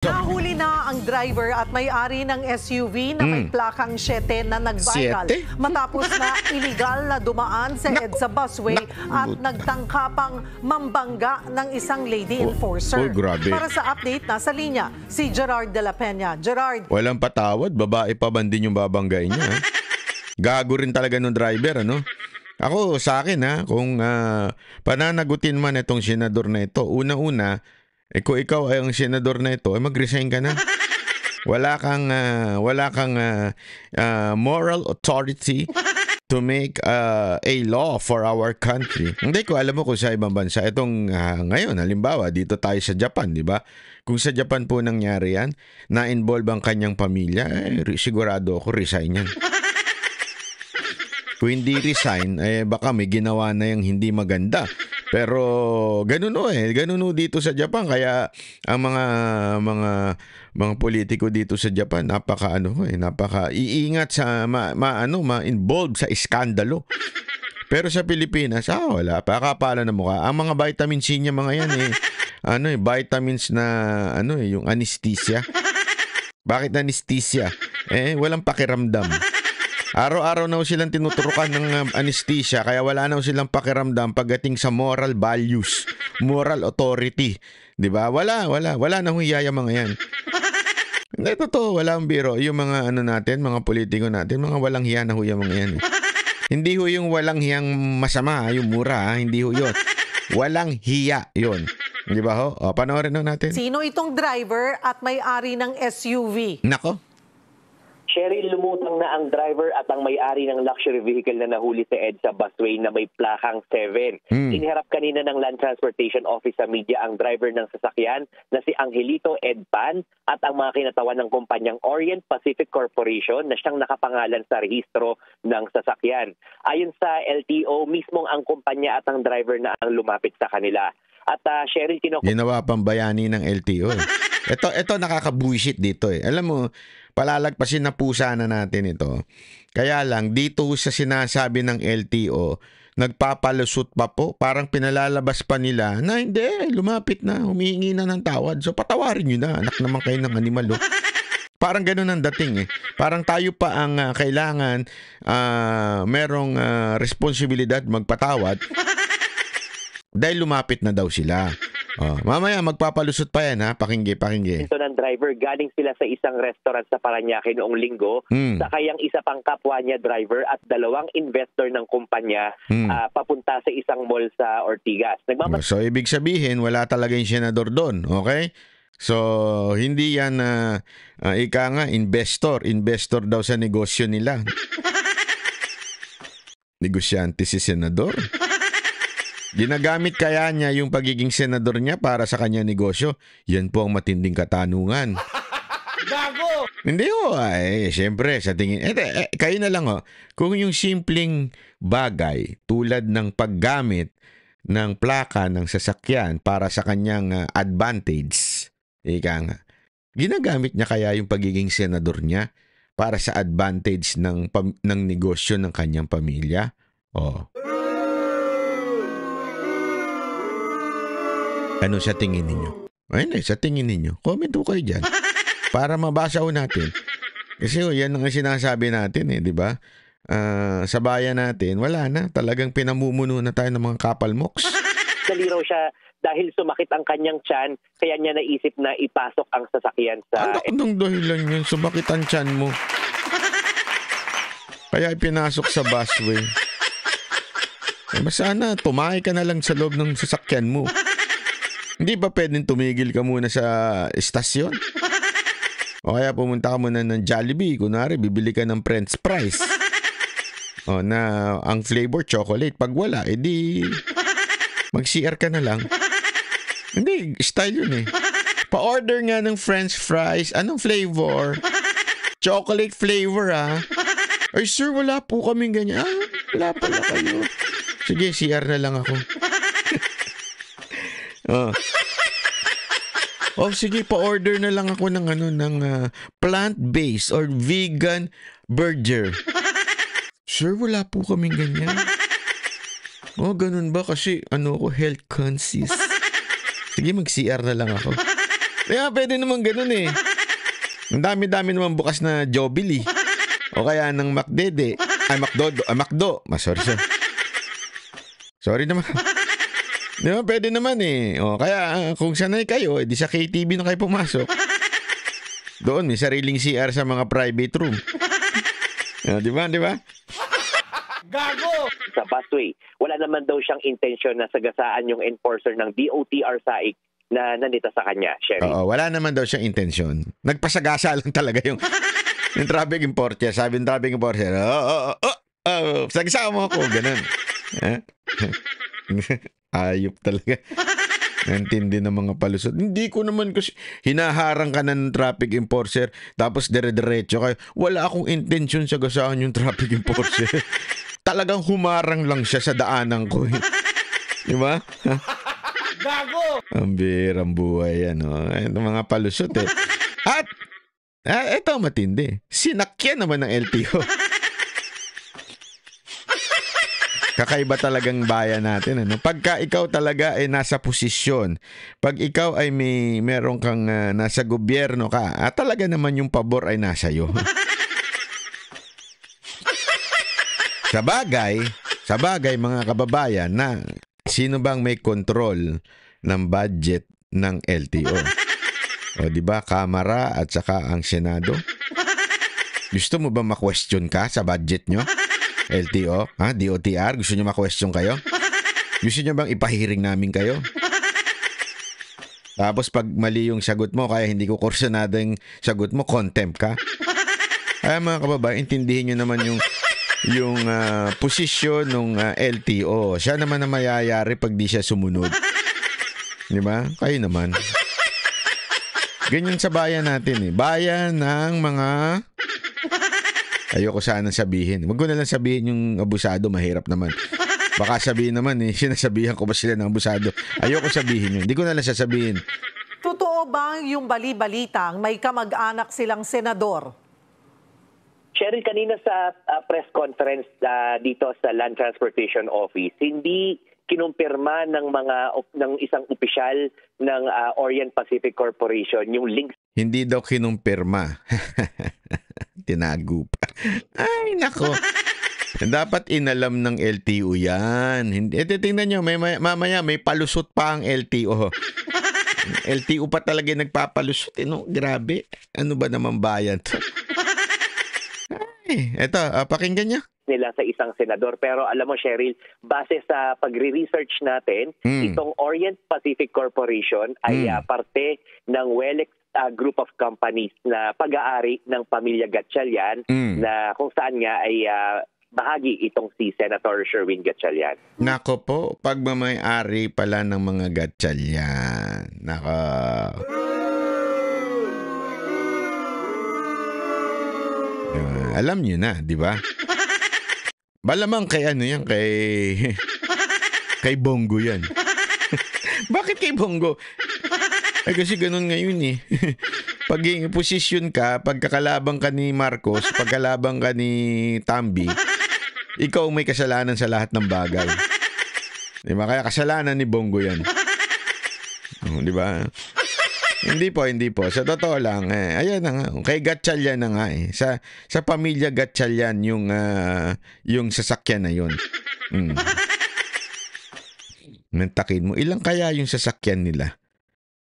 Nahuli na ang driver at may-ari ng SUV na may plakang 7 na nag-viral matapos na iligal na dumaan sa EDSA busway at nagtangkapang mambangga ng isang lady enforcer. Grabe. Para sa update, nasa linya si Gerard de la Peña. Gerard. Walang patawad, babae pa ba din yung babanggain niya? Gago rin talaga ng driver, ano? Ako, sa akin, kung pananagutin man itong senador na ito, una-una, kung ikaw ay ang senador na ito, mag-resign ka na. Wala kang moral authority to make a law for our country. Hindi ko alam mo kung sa ibang bansa. Itong ngayon, halimbawa, dito tayo sa Japan, di ba? Kung sa Japan po nangyari yan, na-involve ang kanyang pamilya, sigurado ako resign yan. Kung hindi resign, baka may ginawa na yung hindi maganda. Pero ganun dito sa Japan, kaya ang mga politiko dito sa Japan napaka iingat sa ma-involve sa iskandalo. Pero sa Pilipinas, wala pa kapala na mukha. Ang mga vitamin C niya mga yan vitamins na yung anesthesia. Bakit anesthesia? Walang pakiramdam. Araw-araw na silang tinuturukan ng anesthesia, kaya wala na silang pakiramdam pagdating sa moral values, moral authority. 'Di ba? Wala na huyaya mga 'yan. Hindi totoo, wala ang biro. Yung mga natin, mga politiko natin, mga walang hiya na huya mga 'yan. Hindi ho yung walang hiyang masama, yung mura, hindi ho 'yon. Walang hiya 'yon. 'Di ba ho? Panoorin natin. Sino itong driver at may-ari ng SUV? Nako. Cheryl, lumutang na ang driver at ang may-ari ng luxury vehicle na nahuli sa EDSA busway na may plakang 7. Iniharap kanina ng Land Transportation Office sa media ang driver ng sasakyan na si Angelito Edpan at ang mga kinatawan ng kumpanyang Orient Pacific Corporation na siyang nakapangalan sa rehistro ng sasakyan. Ayon sa LTO, mismong ang kumpanya at ang driver na ang lumapit sa kanila. At Cheryl, ginawa pang bayani ng LTO. Ito nakaka-bullshit dito . Alam mo, palalagpasin na pusa na natin ito. Kaya lang, dito sa sinasabi ng LTO, nagpapalusot pa po, parang pinalalabas pa nila na hindi, lumapit na, humihingi na ng tawad. So patawarin nyo na, anak naman kayo ng animal. Parang ganun ang dating . Parang tayo pa ang kailangan merong responsibilidad magpatawad dahil lumapit na daw sila. Mamaya magpapalusot pa yan pakingge. Ito ng driver, galing sila sa isang restaurant sa Parañaque noong linggo. Sakay ang isa pang kapwa niya driver at dalawang investor ng kumpanya papunta sa isang mall sa Ortigas. So ibig sabihin wala talaga yung senador doon, okay? So hindi yan investor daw sa negosyo nila. Negosyante si senador. Ginagamit kaya niya yung pagiging senador niya para sa kanya negosyo? Yan po ang matinding katanungan. Gago! Hindi siyempre sa tingin. Kayo na lang kung yung simpleng bagay tulad ng paggamit ng plaka ng sasakyan para sa kanyang advantage. Ginagamit niya kaya yung pagiging senador niya para sa advantage ng negosyo ng kanyang pamilya? Ano sa tingin ninyo? Sa tingin ninyo. Comment po kayo dyan. Para mabasa natin. Kasi yan ang sinasabi natin di ba? Sa bayan natin, wala na. Talagang pinamumuno na tayo ng mga kapal moks. Dali raw siya dahil sumakit ang kanyang tiyan, kaya niya naisip na ipasok ang sasakyan sa... Anak ng dahilan yun, sumakit ang tiyan mo. Kaya ipinasok sa busway. Sana tumahay ka na lang sa loob ng sasakyan mo. Hindi ba pwedeng tumigil ka muna sa estasyon? O kaya pumunta ka muna ng Jollibee. Kunwari, bibili ka ng French fries. Na ang flavor chocolate. Pag wala, edi mag-CR ka na lang. Hindi, style yun Pa-order nga ng French fries. Anong flavor? Chocolate flavor Ay sir, wala po kaming ganyan. Wala pala kayo. Sige, CR na lang ako. Sige, pa-order na lang ako ng plant-based or vegan burger. Sir, wala po kaming ganyan. Ganun ba? Kasi health conscious. Sige, mag-CR na lang ako. Kaya pwede naman ganun eh. Ang dami-dami naman bukas na Jollibee. O kaya ng McDede. Ay, McDo. Sorry. Sorry naman. Di ba, pwede naman eh. O, kaya kung sanay kayo, di sa KTV na kayo pumasok. Doon, may sariling CR sa mga private room. Di ba? Gago! Sa busway, wala naman daw siyang intensyon na sagasaan yung enforcer ng DOTR SAIC na nandito sa kanya, Sherry. Oo, wala naman daw siyang intensyon. Nagpasagasa lang talaga yung traffic enforcer. Sabi ng traffic enforcer, sagasa mo ako, ganun. Ayop talaga. Nantindi ng mga palusot. Hindi ko naman kasi hinaharang ka na ng traffic enforcer tapos dire-diretso kayo. Wala akong intensyon sagasaan yung traffic enforcer. Talagang humarang lang siya sa daanan ko. Di ba? Gago! Ang birang buhay yan. Ito mga palusot eh. At ito matindi. Sinakyan naman ng LTO. Kakaiba talagang bayan natin. Pagka ikaw talaga ay nasa posisyon, pag ikaw ay meron kang nasa gobyerno ka, talaga naman yung pabor ay nasa iyo. Sa bagay mga kababayan na sino bang may control ng budget ng LTO? O di ba, Kamara at saka ang Senado? Gusto mo ba ma-question ka sa budget nyo? LTO? DOTR? Gusto nyo ma-question kayo? Gusto nyo bang ipahiring namin kayo? Tapos pag mali yung sagot mo, kaya hindi ko kursunado yung sagot mo, contempt ka? Kaya mga kababayan, intindihin nyo naman yung posisyon ng LTO. Siya naman na mayayari pag di siya sumunod. Di ba? Kayo naman. Ganyan sa bayan natin eh. Bayan ng mga... Ayoko sana sabihin. Wag ko na lang sabihin yung abusado. Mahirap naman. Baka sabihin naman eh, sinasabihan ko ba sila ng abusado? Ayoko sabihin yun. Hindi ko na lang sasabihin. Totoo ba yung bali-balitang may kamag-anak silang senador? Cheryl, kanina sa press conference dito sa Land Transportation Office, hindi kinumpirma ng isang opisyal ng Orient Pacific Corporation yung links. Hindi daw kinumpirma. Tinago pa. Ay, nako. Dapat inalam ng LTO yan. Tingnan nyo, mamaya may palusot pa ang LTO. LTO pa talaga nagpapalusot. Grabe. Ano ba naman bayan to? Ay, eto, pakinggan nyo. Nila sa isang senador. Pero alam mo, Cheryl, base sa pagre-research natin, itong Orient Pacific Corporation ay parte ng WELEX group of companies na pag-aari ng pamilya Gatchalian na kung saan nga ay bahagi itong si Senator Sherwin Gatchalian. Nako po, pagmamay-ari pala ng mga Gatchalian. Nako. Alam niyo na, di ba? Malamang kay kay Bongo yan. Bakit kay Bongo? Kasi ganun ngayon eh. Pag posisyon ka, pagkakalabang ka ni Marcos, pagkalabang ka ni Tambi, ikaw may kasalanan sa lahat ng bagay. Di ba? Kaya kasalanan ni Bongo yan. Di ba? Hindi po. Sa totoo lang, ayan na nga. Kay Gatchalian na nga eh. Sa pamilya Gatchalian yung sasakyan na yun. Mantakin mo, ilang kaya yung sasakyan nila?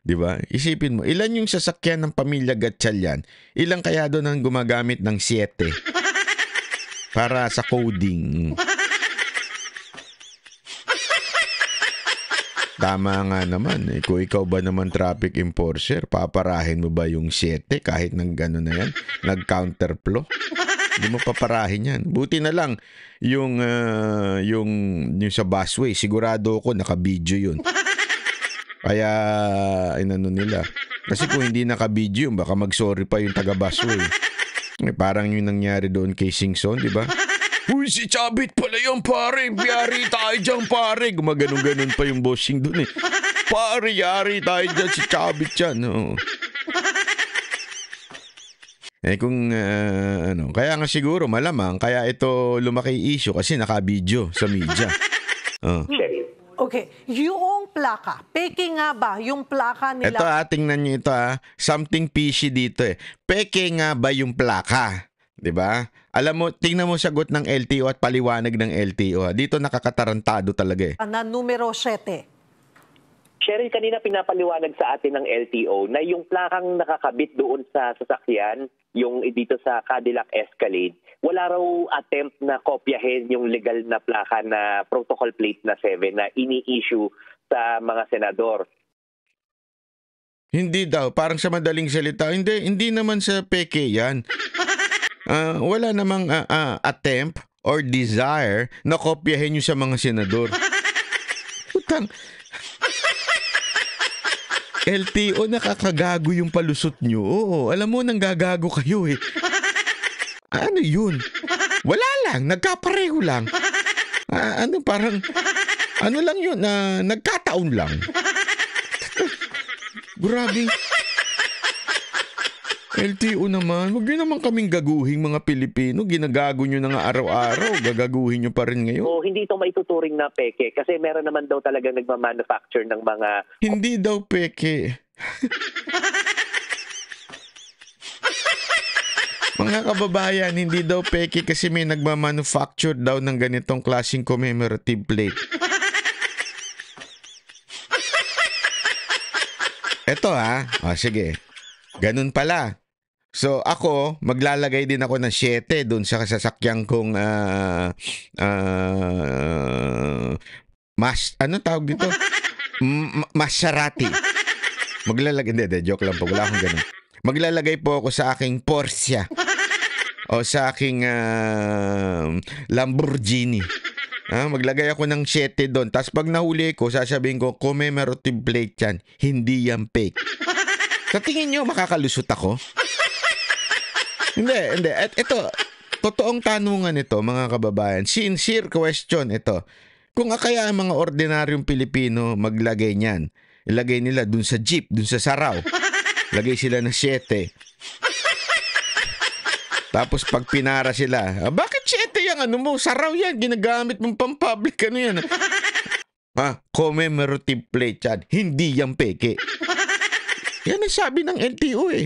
Di ba? Isipin mo, ilan yung sasakyan ng pamilya Gatchalian? Ilang kaya doon ang gumagamit ng 7 para sa coding? Tama nga naman. Kung ikaw ba naman traffic enforcer, paparahin mo ba yung 7 kahit nang gano'n na yan? Nag-counterflow? Hindi mo paparahin yan. Buti na lang yung sa busway. Sigurado ko naka-video yun. Kaya inano nila. Kasi kung hindi naka-video yun, baka mag-sorry pa yung taga-busway. Parang yung nangyari doon kay Singson, di ba? Uy, si Chabit pala yung pare. Yari tayo dyan, pare. Gumaganon-ganon pa yung bossing doon eh. Pare, yari tayo dyan, si Chabit dyan. Oh. Kung kaya nga siguro malamang, kaya ito lumaki issue kasi naka-video sa media. Okay, yung plaka, peke nga ba yung plaka nila? Ito tingnan nyo ito something fishy dito eh. Peke nga ba yung plaka? 'Di ba? Alam mo, tingnan mo sagot ng LTO at paliwanag ng LTO. Dito nakakatarantado talaga eh. Na numero 7. Cheryl, kanina pinapaliwanag sa atin ng LTO na yung plakang nakakabit doon sa sasakyan, yung dito sa Cadillac Escalade, wala raw attempt na kopyahin yung legal na plaka na protocol plate na 7 na ini-issue sa mga senador. Hindi daw, parang sa madaling salita, hindi naman sa peke yan. Wala namang attempt or desire na kopyahin nyo sa mga senador. Utang. LTO, nakakagago yung palusot nyo. Oo, alam mo, nanggagago kayo eh. Ano yun? Wala lang, nagkapareho lang. Parang, ano lang yun, nagkataon lang. Grabe. LTO naman, huwag nyo naman kaming gaguhin mga Pilipino. Ginagago nyo na nga araw-araw, gagaguhin nyo pa rin ngayon. So, hindi ito maituturing na peke kasi meron naman daw talagang nagmamanufacture ng mga... Hindi daw peke. Mga kababayan, hindi daw peke kasi may nagmamanufacture daw ng ganitong klaseng commemorative plate. Eto sige. Ganun pala. So ako, maglalagay din ako ng 7 doon sa sasakyan kong ano tawag dito? Maserati. Maglalagay, hindi, joke lang po, wala akong ganun. Maglalagay po ako sa aking Porsche o sa aking Lamborghini. Maglagay ako ng 7 doon. Tapos pag nahuli ko, sasabihin ko, commemorative plate yan. Hindi yan fake. Sa tingin nyo, makakalusot ako? Hindi. Ito, totoong tanungan ito, mga kababayan. Sincere question ito. Kung kaya ang mga ordinaryong Pilipino maglagay niyan, ilagay nila dun sa jeep, dun sa saraw. Lagay sila ng 7. Tapos pag pinara sila, bakit 7 yung ano mo? Saraw yan, ginagamit mong pang-public. Ano yan? Commemorative plate yan. Hindi yan peke. Yan ang sabi ng LTO eh.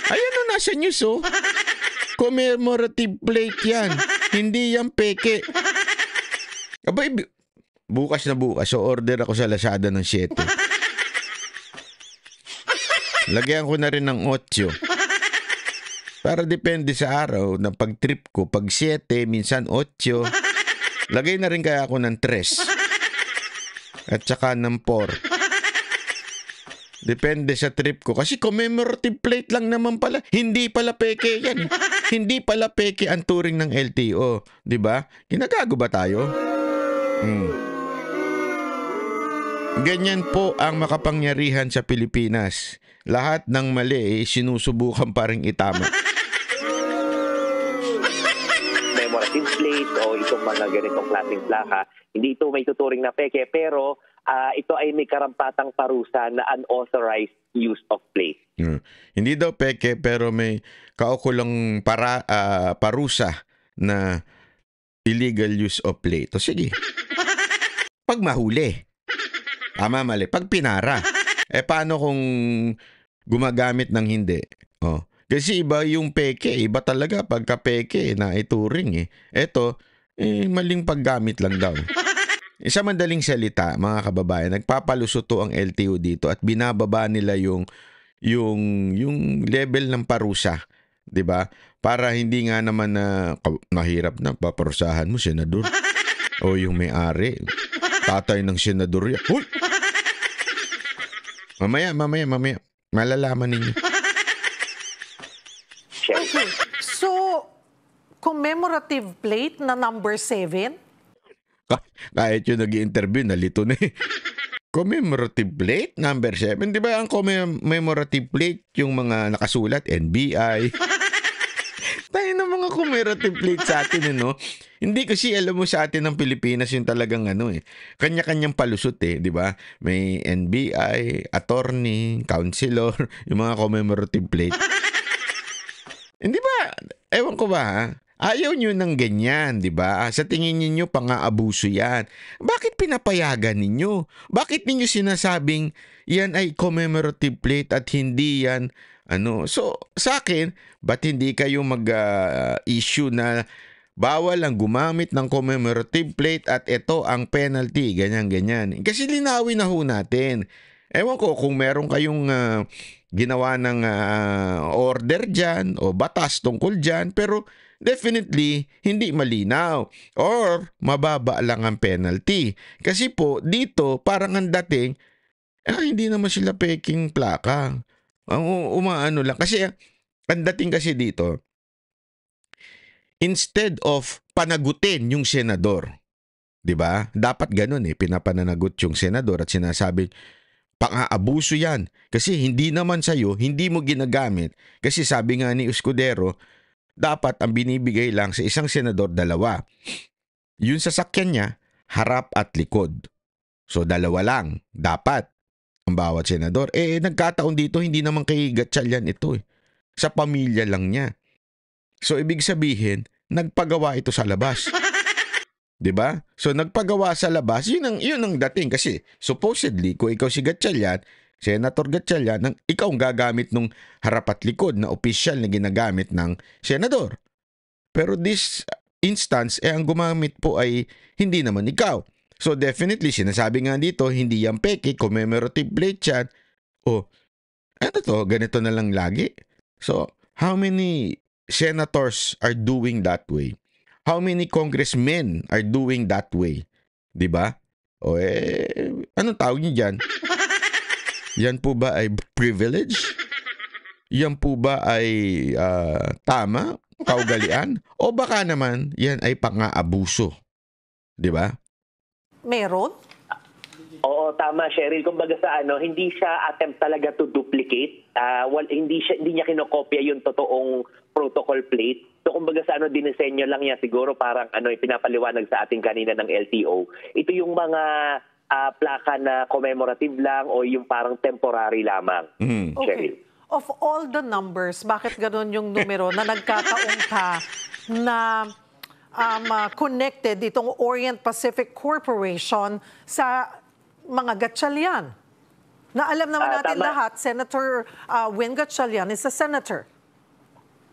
Ayan o, nasa news oh. Commemorative plate yan. Hindi yan peke. Abay, bukas na bukas, so order ako sa Lazada ng 7. Lagyan ko na rin ng 8. Para depende sa araw na pag trip ko, pag 7, minsan 8. Lagay na rin kaya ako ng 3. At saka ng 4. Depende sa trip ko. Kasi commemorative plate lang naman pala. Hindi pala peke yan. Hindi pala peke ang turing ng LTO. Diba? Ginagago ba tayo? Ganyan po ang makapangyarihan sa Pilipinas. Lahat ng mali sinusubukan pa rin itama. Commemorative plate o itong mga ganitong klaseng plaka, hindi ito may tuturing na peke pero ito ay may karampatang parusa na unauthorized use of plate. Hindi daw peke pero may kaukulang parusa na illegal use of plate. O sige. Pag mahuli. Tama, mali. Pag pinara. Paano kung gumagamit ng hindi? Kasi iba yung peke. Iba talaga pagka peke na ituring eh. Eto, maling paggamit lang daw. Sa madaling salita, mga kababayan, nagpapalusuto ang LTO dito at binababa nila yung level ng parusa, 'di ba? Para hindi nga naman na mahirap na paparusahan mo senador. O yung may-ari, tatay ng senador yan. Hoy! Mamaya, malalaman ninyo. Okay. So, commemorative plate na number 7? Kahit yung nag-i-interview, nalito na eh. Commemorative plate, number 7. Di ba ang commemorative plate, yung mga nakasulat, NBI. Tayo ng mga commemorative plate sa atin, no? Hindi kasi alam mo sa atin ng Pilipinas yung talagang kanya-kanyang palusot eh, di ba? May NBI, attorney, counselor, yung mga commemorative plate. Hindi ba? Ewan ko ba Ayaw nyo ng ganyan, di ba? Sa tingin ninyo, pang-aabuso yan. Bakit pinapayagan ninyo? Bakit ninyo sinasabing yan ay commemorative plate at hindi yan So, sa akin, ba't hindi kayo mag-issue na bawal ang gumamit ng commemorative plate at ito ang penalty, ganyan-ganyan. Kasi linawin na ho natin. Ewan ko kung meron kayong ginawa ng order dyan o batas tungkol dyan, pero definitely hindi malinaw or mababa lang ang penalty. Kasi po dito parang ang dating hindi naman sila peking plaka. Umaano lang. Kasi ang dating kasi dito, instead of panagutin yung senador, di ba? Dapat ganun pinapananagot yung senador at sinasabi, pang-aabuso yan. Kasi hindi naman sa'yo, hindi mo ginagamit. Kasi sabi nga ni Escudero, dapat ang binibigay lang sa isang senador 2. Yung sasakyan niya, harap at likod. So 2 lang, dapat ang bawat senador. Nagkataon dito, hindi naman kay Gatchalian ito Sa pamilya lang niya. So ibig sabihin, nagpagawa ito sa labas. 'Di ba? So nagpagawa sa labas, yun ang dating kasi supposedly kung ikaw si Gatchalian, Senator Gatchalian, ikaw ang gagamit nung harap at likod na opisyal na ginagamit ng senador. Pero this instance, ang gumamit po ay hindi naman ikaw. So definitely, sinasabi nga dito, hindi yan peke, commemorative plate yan. Ganito na lang lagi. So, how many senators are doing that way? How many congressmen are doing that way? Diba? Anong tawag niyo dyan? Yan po ba ay privilege? Yan po ba ay tama? Kaugalian? O baka naman, yan ay pang-aabuso? Diba? Meron? Oo, tama, Cheryl. Kumbaga sa hindi siya attempt talaga to duplicate. Hindi niya kinokopya yung totoong protocol plate. So kumbaga sa dinisenyo lang niya siguro parang pinapaliwanag sa ating kanina ng LTO. Ito yung mga plaka na commemorative lang o yung parang temporary lamang. Cheryl. Okay. Of all the numbers, bakit ganun yung numero na nagkataon ka na connected itong Orient Pacific Corporation sa mga Gatchalian? Na alam naman natin lahat, Senator Win Gatchalian is a senator.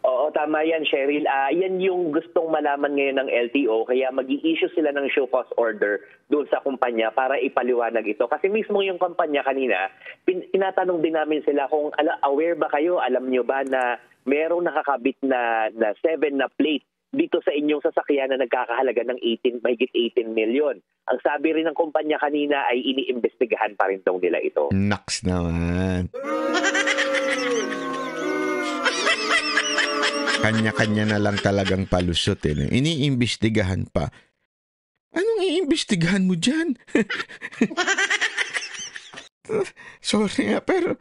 Oo, tama yan, Cheryl. Yan yung gustong malaman ngayon ng LTO, kaya mag-i-issue sila ng show cause order doon sa kumpanya para ipaliwanag ito. Kasi mismo yung kumpanya kanina, tinatanong din namin sila kung aware ba kayo, alam nyo ba na merong nakakabit na 7 na plate dito sa inyong sasakyan na nagkakahalaga ng mahigit 18 million. Ang sabi rin ng kumpanya kanina ay iniimbestigahan pa rin daw nila ito. Naks naman. Kanya-kanya na lang talagang palusot. Iniimbestigahan pa. Anong iimbestigahan mo dyan? Sorry pero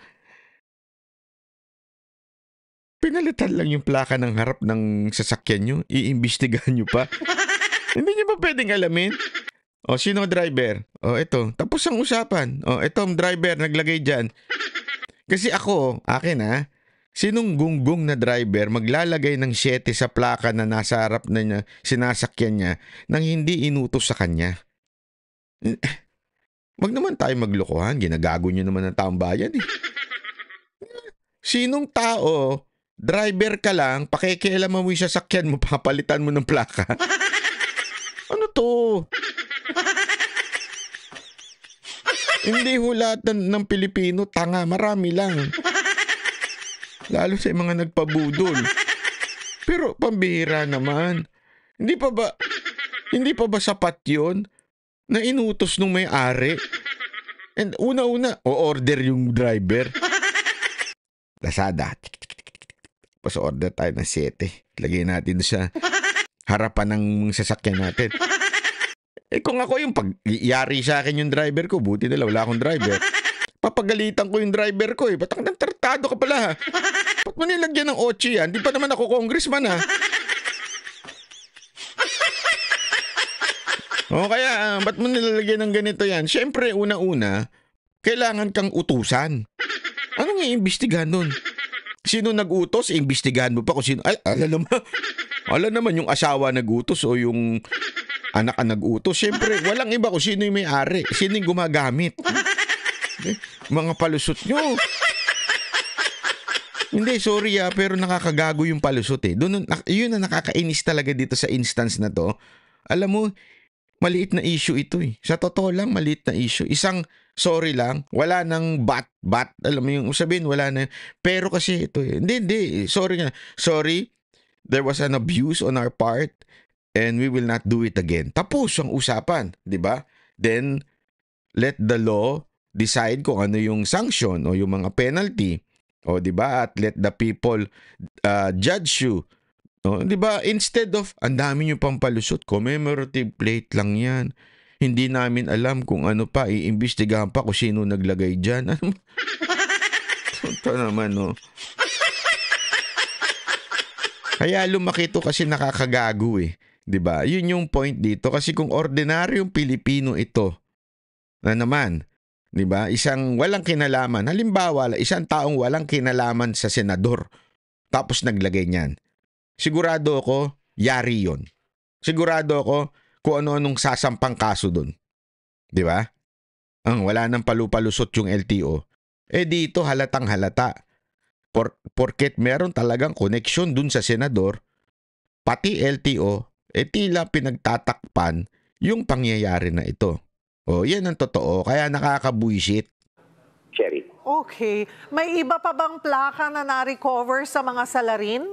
pinalitan lang yung plaka ng harap ng sasakyan nyo. Iimbestigahan nyo pa. Hindi nyo ba pwedeng alamin? Sino driver? Ito. Tapos ang usapan. Ito ang driver, naglagay dyan. Kasi akin sinong gunggong na driver maglalagay ng 7 sa plaka na nasa harap na niya, sinasakyan niya, nang hindi inutos sa kanya? Wag naman tayo maglokohan. Ginagago nyo naman ng taong bayan Sinong tao, driver ka lang, pakikialaman mo yung sasakyan mo, papalitan mo ng plaka? Ano to? Hindi ho lahat ng Pilipino tanga, marami lang. Lalo sa mga nagpabudol. Pero pambihira naman. Hindi pa ba sapat yun na inutos nung may-ari? And una-una, o-order yung driver. Lazada. Pas-order tayo ng 7. Lagay natin sa harapan ng sasakyan natin. Kung ako yung pag-iyari sa akin yung driver ko, buti nila wala akong driver. Papagalitan ko yung driver ko Ba't ang tartado ka pala Ba't mo nilagyan ng 8 yan? Di pa naman ako congressman Kaya ba't mo nilalagyan ng ganito yan? Siyempre, una-una, kailangan kang utusan. Anong iimbestigahan nun? Sino nag-utos? Iimbestigahan mo pa kung sino. Ay, alam mo. Alam naman yung asawa nag-utos o yung anak ang nag-utos. Siyempre, walang iba kung sino yung may-ari. Sino yung gumagamit. Mga palusot nyo. Hindi, sorry pero nakakagago yung palusot eh. Yun na nakakainis talaga dito sa instance na to. Alam mo, maliit na issue ito eh. Sa totoo lang, maliit na issue. Isang sorry lang, wala nang bat. Alam mo yung sabihin, wala na. Pero kasi ito eh. Hindi. Sorry, there was an abuse on our part and we will not do it again. Tapos ang usapan, di ba? Then, let the law decide kung ano yung sanction o yung mga penalty. O di ba? At let the people judge you. O, di ba? Instead of, ang dami nyo pang palusot, commemorative plate lang yan. Hindi namin alam kung ano pa, iimbestigahan pa kung sino naglagay dyan. Ito naman, no? Kaya lumaki ito kasi nakakagago eh. 'Di ba? Yun yung point dito kasi kung ordinaryong Pilipino ito na naman, 'di ba? Isang walang kinalaman. Halimbawa, isang taong walang kinalaman sa senador tapos naglagay niyan. Sigurado ako, yari 'yon. Sigurado ako kung ano-anong sasampang kaso doon. 'Di ba? Wala nang palupalusot yung LTO. Dito halatang halata. Porket meron talagang connection dun sa senador, pati LTO, tila pinagtatakpan yung pangyayari na ito. Yan ang totoo. Kaya nakakabuisit. Sherry. Okay. May iba pa bang plaka na na-recover sa mga salarin?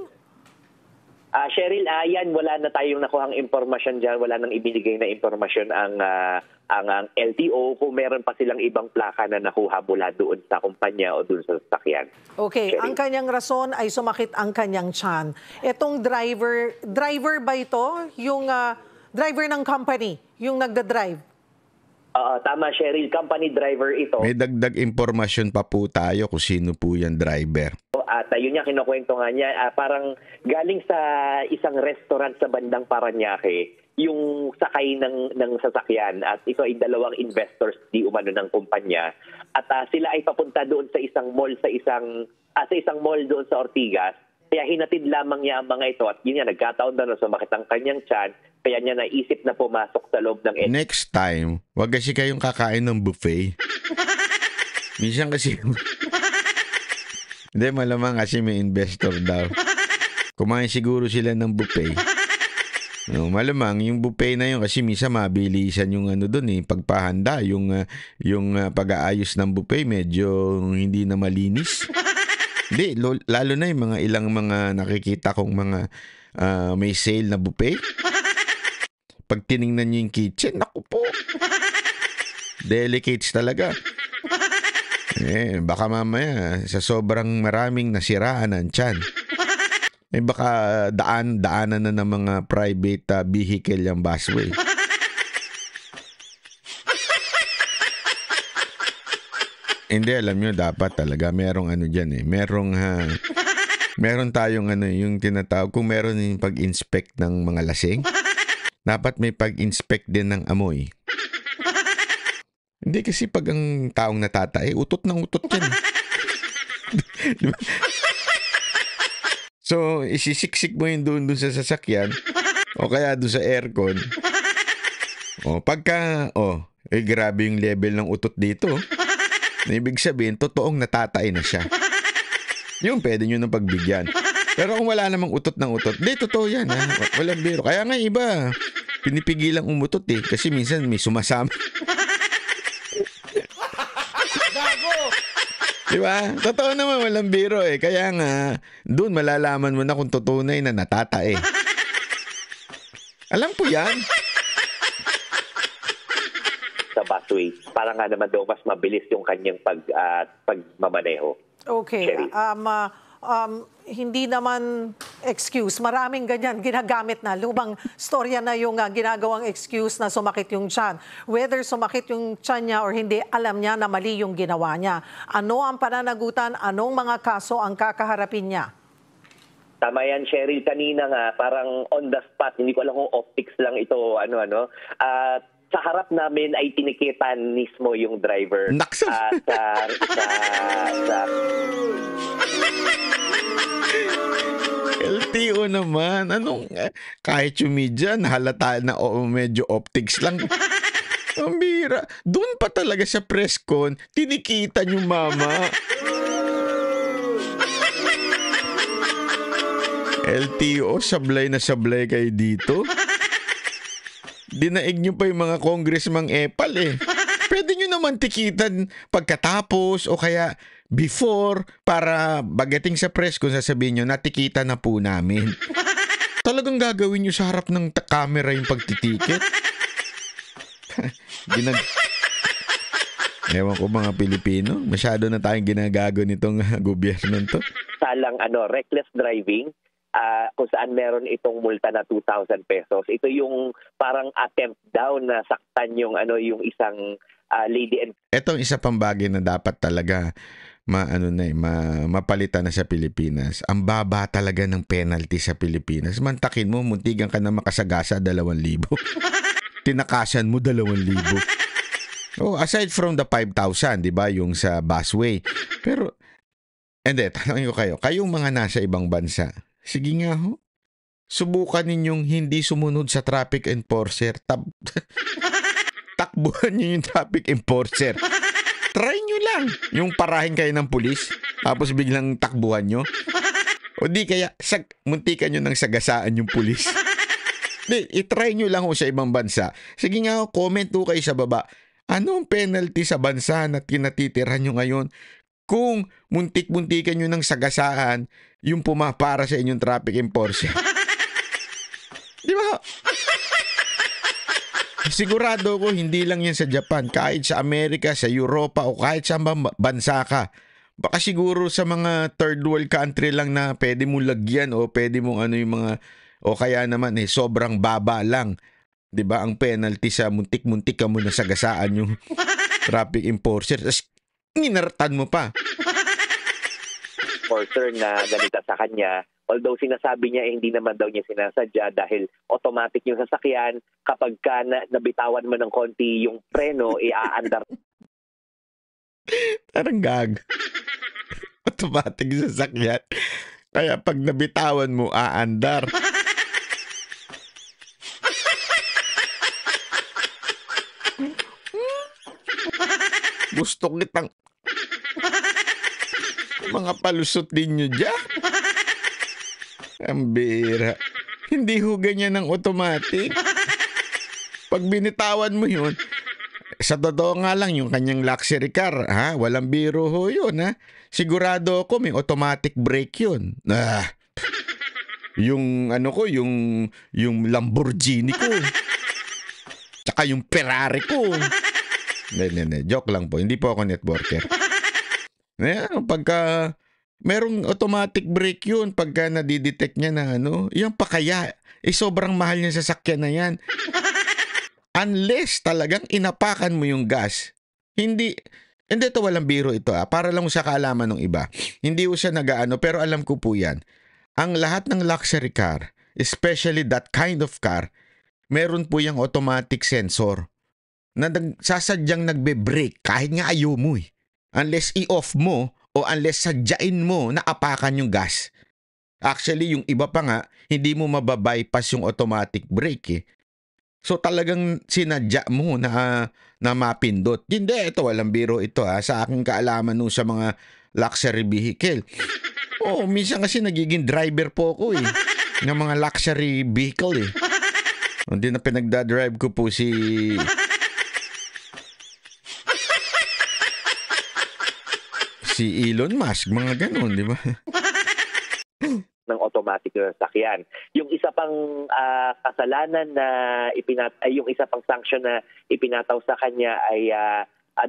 Cheryl, yan, wala na tayong nakuhang impormasyon dyan. Wala nang ibinigay na impormasyon ang LTO kung meron pa silang ibang plaka na nakuha mula doon sa kumpanya o doon sa sasakyan. Okay, Cheryl. ang kanyang rason ay sumakit ang kanyang tiyan. Itong driver ba ito? Yung driver ng company, yung nagda-drive? Tama, Cheryl. Company driver ito. May dagdag impormasyon pa po tayo kung sino po yan driver. At yun niya, kinukwento nga niya, parang galing sa isang restaurant sa bandang Paranaque, yung sakay ng sasakyan at ito ay dalawang investors di umano ng kumpanya. At sila ay papunta doon sa isang mall sa isang mall doon sa Ortigas. Kaya hinatid lamang niya ang mga ito at yun niya, nagkataon na sumakit ang kanyang tiyan. Kaya niya naisip na pumasok sa loob ng Next time, wag kasi kayong kakain ng buffet. Minsan kasi hindi, malamang kasi may investor daw. Kumain siguro sila ng buffet. Malamang yung buffet na yun kasi minsan mabilisan yung doon pagpahanda, yung pag-aayos ng buffet medyo hindi na malinis. Hindi, lalo na yung ilang mga nakikita kong mga may sale na buffet. Pag tiningnan nyo yung kitchen, naku po. Delicates talaga. Baka mamaya sa sobrang maraming nasiraan ang tiyan. Baka daanan na ng mga private vehicle yung busway. Hindi, alam nyo, dapat talaga merong dyan meron tayong yung tinatawag, kung meron yung pag-inspect ng mga lasing, dapat may pag-inspect din ng amoy. Hindi kasi pag ang taong natatae, utot ng utot yan. Diba? So, isisiksik mo yun doon sa sasakyan o kaya doon sa aircon. Grabe yung level ng utot dito. Ibig sabihin, totoong natatae na siya. Yung pwede nyo nang pagbigyan. Pero kung wala namang utot ng utot, totoo yan. Walang biro. Kaya nga iba, pinipigilang umutot kasi minsan may sumasama. Diba? Totoo naman, walang biro Kaya nga, doon malalaman mo na kung tutunay na natatae. Alam ko yan. Sa busway, para nga naman daw mas mabilis yung kanyang pagmamaneho. Okay. Hindi naman excuse. Maraming ganyan ginagamit na. Lumang storya na yung ginagawang excuse na sumakit yung tiyan. Whether sumakit yung tiyan niya or hindi, alam niya na mali yung ginawa niya. Ano ang pananagutan? Anong mga kaso ang kakaharapin niya? Tama yan, Cheryl. Kanina nga, parang on the spot. Hindi ko alam kung optics lang ito. Sa harap namin ay tinikitan mismo yung driver. Naksa! LTO naman. Kahit yung media, nahalata na medyo optics lang. Ang bira. Doon pa talaga sa press con, tinikita niyo mama. LTO, sablay na sablay kayo dito. Dinaig nyo pa yung mga congressmang epal eh. Pwede nyo naman tikitan pagkatapos o kaya before para bagating sa press kung sasabihin nyo, natikita na po namin. Talagang gagawin nyo sa harap ng camera yung pagtitikit. Ewan ko mga Pilipino, masyado na tayong ginagago nitong gobyerno to. Salang reckless driving, kung saan meron itong multa na 2,000 pesos. Ito yung parang attempt daw na saktan yung isang lady. Ito isa pang bagay na dapat talaga mapalitan na sa Pilipinas. Ang baba talaga ng penalty sa Pilipinas. Mantakin mo, muntigan ka na makasagasa 2,000. Tinakasan mo 2,000. Aside from the 5,000, di ba, yung sa busway. Pero, tanongin ko kayo, kayong mga nasa ibang bansa, sige nga ho, subukan ninyong hindi sumunod sa traffic enforcer. Takbuhan nyo yung traffic enforcer. Try nyo lang yung parahin kayo ng pulis, tapos biglang takbuhan nyo. O di kaya, muntikan nyo ng sagasaan yung pulis. I-try nyo lang ho sa ibang bansa. Sige nga ho, comment ho kayo sa baba. Ano ang penalty sa bansa na tinatitira nyo ngayon kung muntik-muntikan nyo ng sagasaan yung pumapara sa inyong traffic enforcer? Di ba? Sigurado ko hindi lang yan sa Japan, kahit sa Amerika, sa Europa o kahit sa bansa ka. Baka siguro sa mga third world country lang na pwede mong lagyan o pwede mong yung mga o kaya naman sobrang baba lang. 'Di ba ang penalty sa muntik-muntik ka mo na sagasaan yung traffic enforcer. Tapos ninartan mo pa. Enforcer na ganita sa kanya. Although sinasabi niya hindi naman daw niya sinasadya dahil automatic yung sasakyan, kapag ka nabitawan mo ng konti yung preno, iaandar. Parang gag. Automatic yung sasakyan. Kaya pag nabitawan mo, aandar. Gusto kitang mga palusot din nyo dyan. Ang bira. Hindi ho ganyan ng automatic. Pag binitawan mo yun, sa totoo nga lang yung kanyang luxury car, walang biro ho yun, Sigurado ako may automatic brake yun. Yung yung Lamborghini ko. Tsaka yung Ferrari ko. Hindi. Joke lang po. Hindi po ako networker. Pagka merong automatic brake yun, pagka nadidetect niya na yan pa kaya, sobrang mahal niya sasakyan na yan. Unless talagang inapakan mo yung gas. Hindi ito walang biro ito para lang sa kaalaman ng iba. Hindi ko siya pero alam ko po yan. Ang lahat ng luxury car, especially that kind of car, meron po yung automatic sensor na sasadyang nagbe-brake kahit nga ayaw mo eh. Unless i-off mo o unless sadyain mo na apakan yung gas. Actually, yung iba pa nga, hindi mo mababypass yung automatic brake eh. So talagang sinadya mo na mapindot. Hindi, ito walang biro ito sa aking kaalaman sa mga luxury vehicle. Minsan kasi nagiging driver po ako eh ng mga luxury vehicle eh. Hindi na pinagdadrive ko po si Elon Musk, mga ganun, di ba? Ng automatic na sasakyan. Yung isa pang kasalanan na yung isa pang sanction na ipinataw sa kanya ay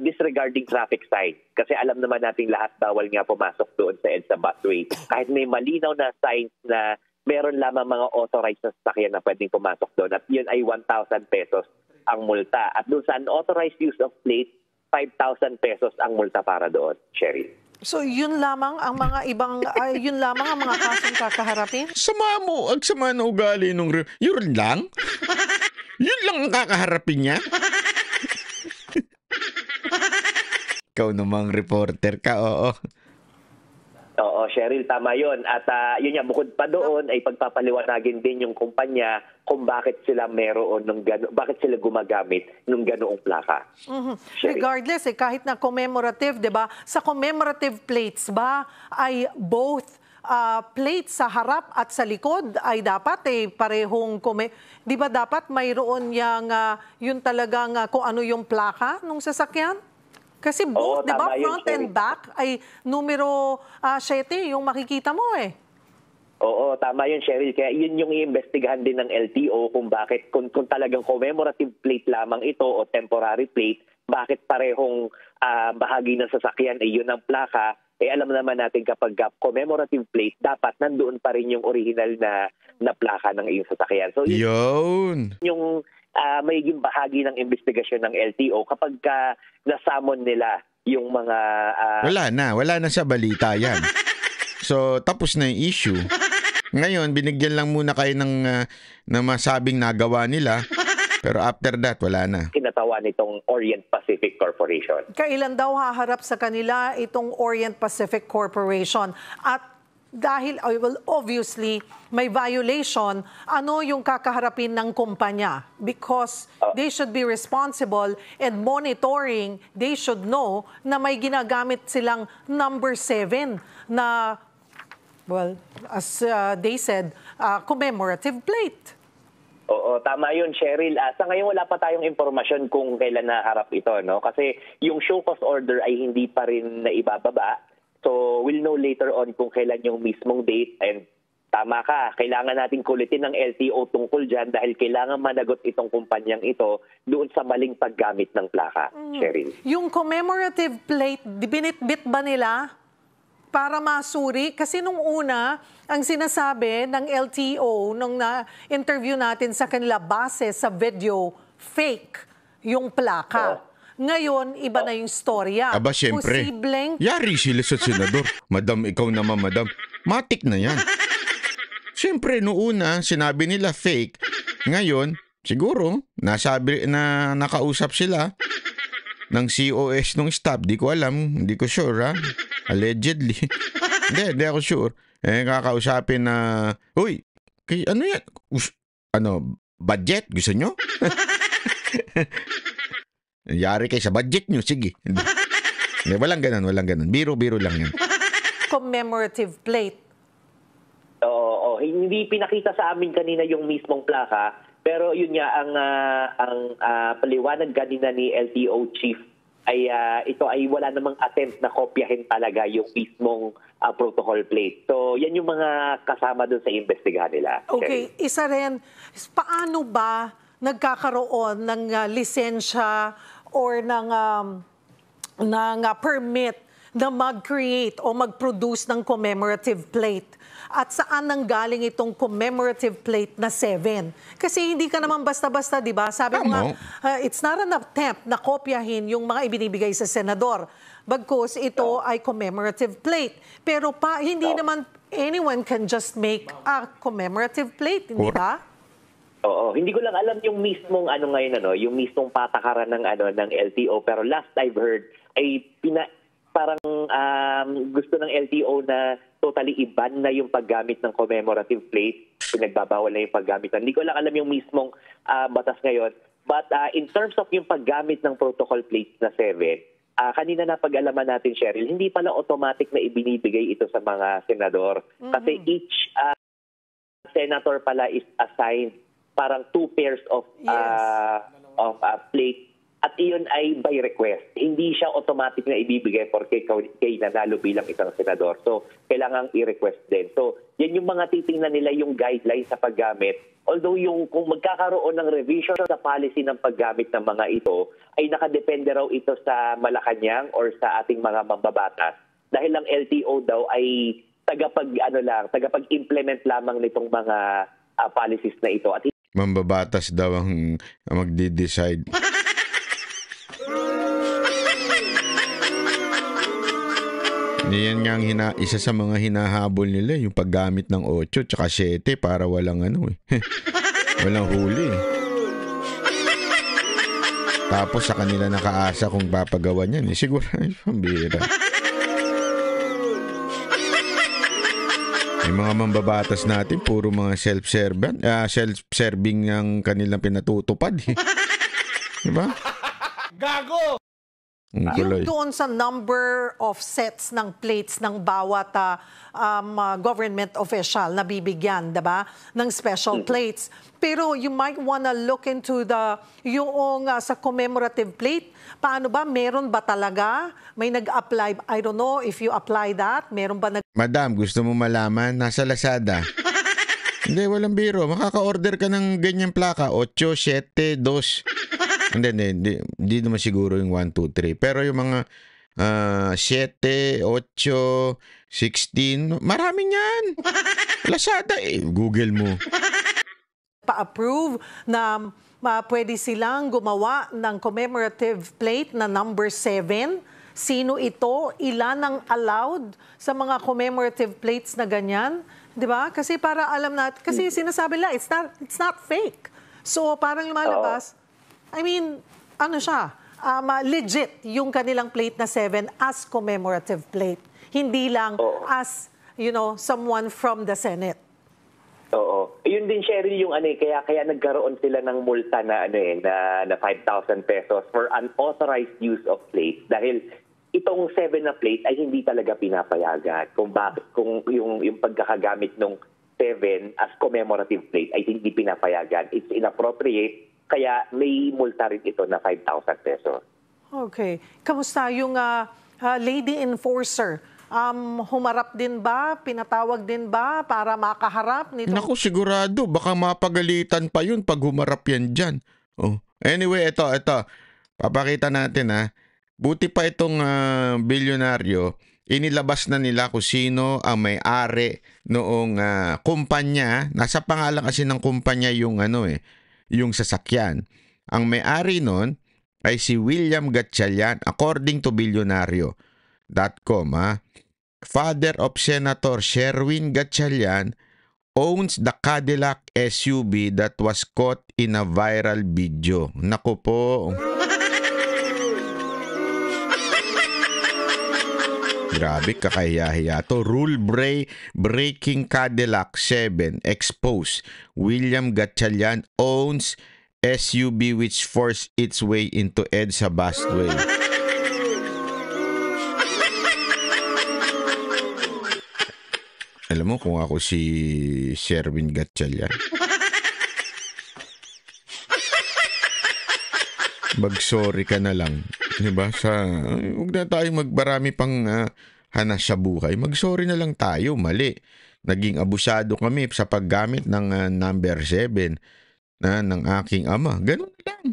disregarding traffic sign. Kasi alam naman nating lahat bawal nga pumasok doon sa EDSA busway. Kahit may malinaw na signs na meron lamang mga authorized na sasakyan na pwedeng pumasok doon. At yun ay 1,000 pesos ang multa. At doon sa unauthorized use of plate, 5,000 pesos ang multa para doon, Sherry. So yun lamang ang mga kasong kakaharapin? Sama mo, ang sama na ugali nung yun lang? Yun lang ang kakaharapin niya? Ikaw namang reporter ka, oo. Oo, Cheryl, tama yun. At yun nga, bukod pa doon ay pagpapaliwanagin din yung kumpanya kung bakit sila meron bakit sila gumagamit ng ganoong plaka. Regardless, kahit na commemorative, di ba? Sa commemorative plates ba ay both plates sa harap at sa likod ay dapat parehong di ba dapat mayroon yun talagang kung ano yung plaka ng sasakyan? Kasi both, di ba, front and back ay numero 7 yung makikita mo Oo, tama yun, Cheryl. Kaya yun yung iimbestigahan din ng LTO kung bakit, kung talagang commemorative plate lamang ito o temporary plate, bakit parehong bahagi ng sasakyan ay yun ang plaka. Alam naman natin kapag commemorative plate, dapat nandoon pa rin yung original na plaka ng iyong sasakyan. So yun yung magiging bahagi ng investigasyon ng LTO kapag nasamon nila yung mga... Wala na sa balita yan. So, tapos na yung issue. Ngayon, binigyan lang muna kayo ng masabing nagawa nila. Pero after that, wala na. Kinatawan itong Orient Pacific Corporation. Kailan daw haharap sa kanila itong Orient Pacific Corporation? At dahil obviously may violation, ano yung kakaharapin ng kumpanya? Because they should be responsible and monitoring, they should know na may ginagamit silang number 7 na, well, as they said, commemorative plate. Oo, tama yun, Cheryl. Sa ngayon wala pa tayong impormasyon kung kailan naharap ito, no? Kasi yung show cause order ay hindi pa rin naibababa. So, we'll know later on kung kailan yung mismong date. And tama ka, kailangan natin kulitin ng LTO tungkol dyan dahil kailangan managot itong kumpanyang ito doon sa maling paggamit ng plaka, Cheryl. Yung commemorative plate, binitbit ba nila para masuri? Kasi nung una, ang sinasabi ng LTO nung na-interview natin sa kanila base sa video, fake yung plaka. Ngayon, iba na yung storya. Aba, syempre. Yari sila sa senador. Madam, ikaw naman, madam. Matik na yan. Syempre, noong una, sinabi nila fake. Ngayon, siguro, nakausap sila ng COS ng staff. Di ko alam. Hindi ko sure, ha? Allegedly. Hindi ako sure. Kakausapin na, uy, ano yan? Budget? Gusto nyo? Yari kayo sa budget nyo, sige. Walang ganun. Biro-biro lang yan. Commemorative plate. Oo, hindi pinakita sa amin kanina yung mismong plaka, pero yun nga, ang paliwanag kanina ni LTO chief ay ito ay wala namang attempt na kopyahin talaga yung mismong protocol plate. So, yan yung mga kasama doon sa investigahan nila. Okay, isa rin, paano ba nagkakaroon ng lisensya or ng permit na mag-create o mag-produce ng commemorative plate? At saan nanggaling itong commemorative plate na 7? Kasi hindi ka naman basta-basta, di ba? Sabi mo nga, it's not an attempt na kopyahin yung mga ibinibigay sa senador. Bagkus ito ay commemorative plate. Pero hindi naman anyone can just make a commemorative plate, hindi ba? Oo, hindi ko lang alam yung mismong yung mismong patakaran ng LTO, pero last I've heard ay parang gusto ng LTO na totally i-ban na yung paggamit ng commemorative plate. Pinagbabawal na yung paggamit. Hindi ko lang alam yung mismong batas ngayon. But in terms of yung paggamit ng protocol plates na 7, kanina na pag-alaman natin, Cheryl, hindi pala automatic na ibinibigay ito sa mga senador. Kasi each senator pala is assigned parang 2 pairs of plate. At iyon ay by request. Hindi siya automatic na ibibigay porque kay nanalo bilang isang senador. So, kailangang i-request din. So, yan yung mga titingnan nila yung guidelines sa paggamit. Although kung magkakaroon ng revision sa policy ng paggamit ng mga ito, ay nakadepende raw ito sa Malacanang or sa ating mga mambabatas. Dahil ang LTO daw ay tagapag-implement lamang nitong mga policies na ito. At mambabatas daw ang magde-decide. Yan nga ang isa sa mga hinahabol nila, yung paggamit ng 8 tsaka 7 para walang walang huli. Tapos sa kanila nakaasa kung papagawa niyan. Siguro ay pambira. Yung mga mambabatas natin, puro mga self-serving ang kanilang pinatutupad. Diba? Gago! Yung doon sa number of sets ng plates ng bawat government official na bibigyan, diba? Ng special plates. Pero you might wanna look into yung sa commemorative plate. Paano ba? Meron ba talaga? May nag-apply? I don't know if you apply that. Meron ba Madam, gusto mo malaman? Nasa Lazada. Hindi, walang biro. Makaka-order ka ng ganyang plaka. 8, 7, 2. Hindi naman siguro yung 1, 2, 3. Pero yung mga 7, 8, 16, marami yan. Lazada Google mo. Pa-approve na pwede silang gumawa ng commemorative plate na number 7? Sino ito? Ilan ang allowed sa mga commemorative plates na ganyan? 'Di ba? Kasi para alam natin, kasi sinasabi nila, it's not fake. So parang lumalabas, I mean, ano siya, legit yung kanilang plate na 7 as commemorative plate. Hindi lang as, someone from the Senate. Oo. Yun din, Cheryl, yung kaya nagkaroon sila ng multa na na 5,000 pesos for unauthorized use of plate dahil itong 7 na plate ay hindi talaga pinapayagan. Kung yung pagkakagamit ng 7 as commemorative plate ay hindi pinapayagan. It's inappropriate. Kaya may multa rin ito na 5,000 pesos. Okay. Kamusta yung lady enforcer? Humarap din ba? Pinatawag din ba para makaharap nito? Naku, sigurado. Baka mapagalitan pa yun pag humarap yan dyan. Anyway, ito. Papakita natin Buti pa itong bilyonaryo. Inilabas na nila kung sino ang may-ari noong kumpanya. Nasa pangalan kasi ng kumpanya yung yung sasakyan. Ang may-ari nun ay si William Gatchalian according to Bilyonaryo.com. Father of Senator Sherwin Gatchalian owns the Cadillac SUV that was caught in a viral video. Naku po. Grabe, kakahiya-hiya to. Rule-breaking Cadillac 7 exposed. William Gatchalian owns SUV which forced its way into EDSA busway. Alam mo kung ako si Sherwin Gatchalian, mag-sorry ka na lang. Diba? Huwag na tayong magbarami pang hanas sa buhay. Mag-sorry na lang tayo. Mali. Naging abusado kami sa paggamit ng number 7 ng aking ama. Ganun lang.